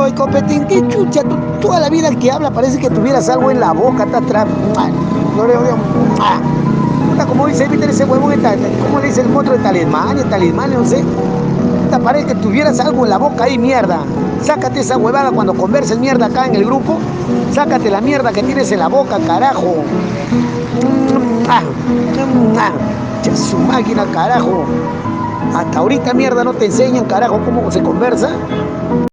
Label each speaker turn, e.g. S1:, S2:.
S1: Ay, Copetín, qué chucha, tú, toda la vida que habla parece que tuvieras algo en la boca, está atrás. Puta, como dice, viste ese huevón, ¿cómo le dice el monstruo de Talismania, no sé? Puta, parece que tuvieras algo en la boca ahí, mierda. Sácate esa huevada cuando converses mierda acá en el grupo. Sácate la mierda que tienes en la boca, carajo. Ya su máquina, carajo. Hasta ahorita mierda no te enseñan, carajo, cómo se conversa.